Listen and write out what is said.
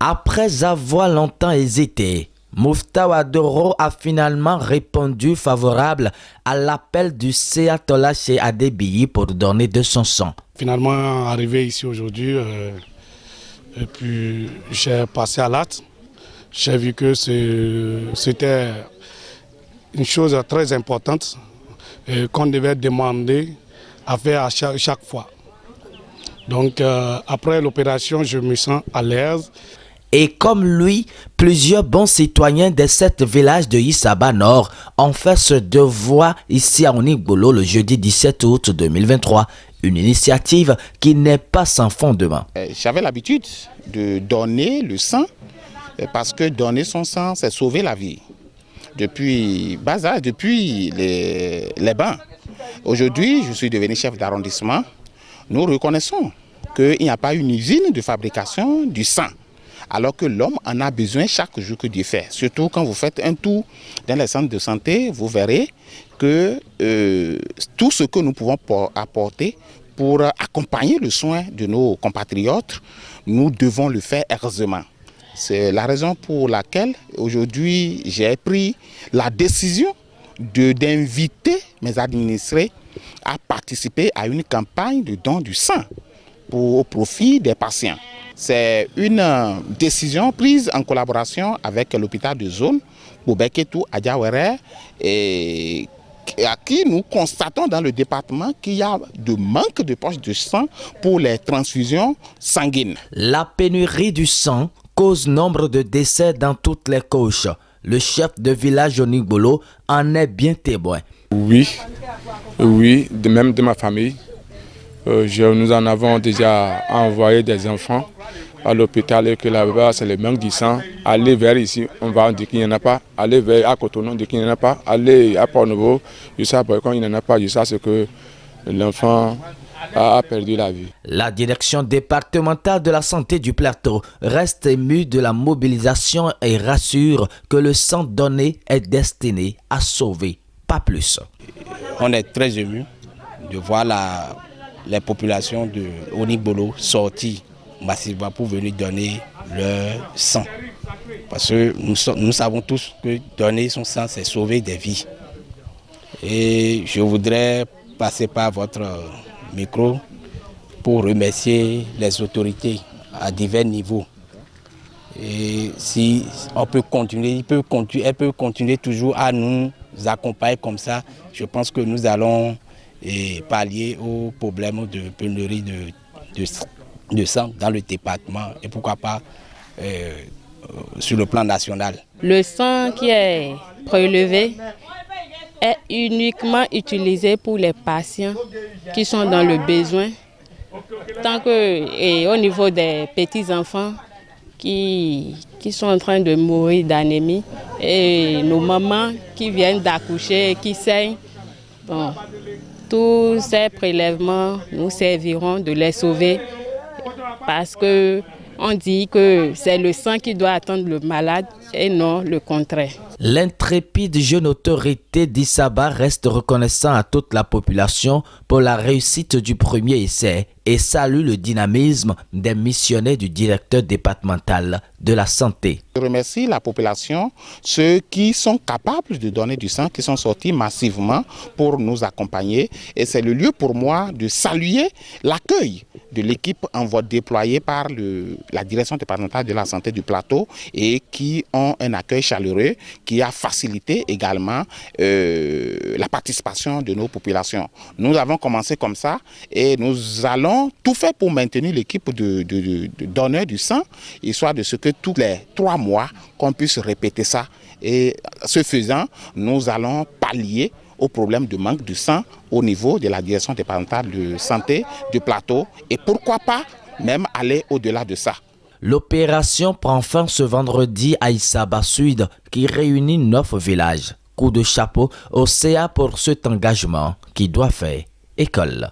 Après avoir longtemps hésité, Mouftah Wadoro a finalement répondu favorable à l'appel du Séatola chez Adébiyi pour donner de son sang. Finalement, arrivé ici aujourd'hui, et puis j'ai passé à l'acte. J'ai vu que c'était une chose très importante qu'on devait demander à faire à chaque fois. Donc après l'opération, je me sens à l'aise. Et comme lui, plusieurs bons citoyens des 7 villages de Isaba Nord ont fait ce devoir ici à Onigbolo le jeudi 17 août 2023. Une initiative qui n'est pas sans fondement. J'avais l'habitude de donner le sang parce que donner son sang, c'est sauver la vie. Depuis Baza, depuis les bains. Aujourd'hui, je suis devenu chef d'arrondissement. Nous reconnaissons qu'il n'y a pas une usine de fabrication du sang. Alors que l'homme en a besoin chaque jour que Dieu fait. Surtout quand vous faites un tour dans les centres de santé, vous verrez que tout ce que nous pouvons apporter pour accompagner le soin de nos compatriotes, nous devons le faire aisément. C'est la raison pour laquelle aujourd'hui j'ai pris la décision d'inviter mes administrés à participer à une campagne de don du sang au profit des patients. C'est une décision prise en collaboration avec l'hôpital de zone, Bobeketou, Adjawere, et à qui nous constatons dans le département qu'il y a de manque de poches de sang pour les transfusions sanguines. La pénurie du sang cause nombre de décès dans toutes les couches. Le chef de village Onigbolo en est bien témoin. Oui, même de ma famille. Nous en avons déjà envoyé des enfants à l'hôpital et que là-bas c'est le manque du sang. Aller vers ici, on va dire qu'il n'y en a pas. Aller vers à Cotonou, on dit qu'il n'y en a pas. Aller à Port-Nouveau, je sais quand il n'y en a pas, je sais que l'enfant a perdu la vie. La direction départementale de la santé du plateau reste émue de la mobilisation et rassure que le sang donné est destiné à sauver, pas plus. On est très ému de voir les populations de Onigbolo sortir massivement pour venir donner leur sang. Parce que nous savons tous que donner son sang, c'est sauver des vies. Et je voudrais passer par votre micro pour remercier les autorités à divers niveaux. Et si on peut continuer, elle peut continuer toujours à nous accompagner comme ça. Je pense que nous allons pallier aux problèmes de pénurie de sang dans le département et pourquoi pas sur le plan national. Le sang qui est prélevé est uniquement utilisé pour les patients qui sont dans le besoin, tant que au niveau des petits-enfants qui sont en train de mourir d'anémie et nos mamans qui viennent d'accoucher et qui saignent. Bon, tous ces prélèvements nous serviront de les sauver parce qu'on dit que c'est le sang qui doit attendre le malade et non le contraire. L'intrépide jeune autorité d'Isaba reste reconnaissant à toute la population pour la réussite du premier essai et salue le dynamisme des missionnaires du directeur départemental de la santé. Je remercie la population, ceux qui sont capables de donner du sang, qui sont sortis massivement pour nous accompagner. Et c'est le lieu pour moi de saluer l'accueil de l'équipe déployée par la direction départementale de la santé du plateau et qui ont un accueil chaleureux qui a facilité également la participation de nos populations. Nous avons commencé comme ça et nous allons tout faire pour maintenir l'équipe de donneurs du sang, histoire de ce que tous les 3 mois, qu'on puisse répéter ça. Et ce faisant, nous allons pallier au problème de manque de sang au niveau de la direction départementale de santé du plateau et pourquoi pas même aller au-delà de ça. L'opération prend fin ce vendredi à Isaba Sud qui réunit 9 villages. Coup de chapeau au CA pour cet engagement qui doit faire école.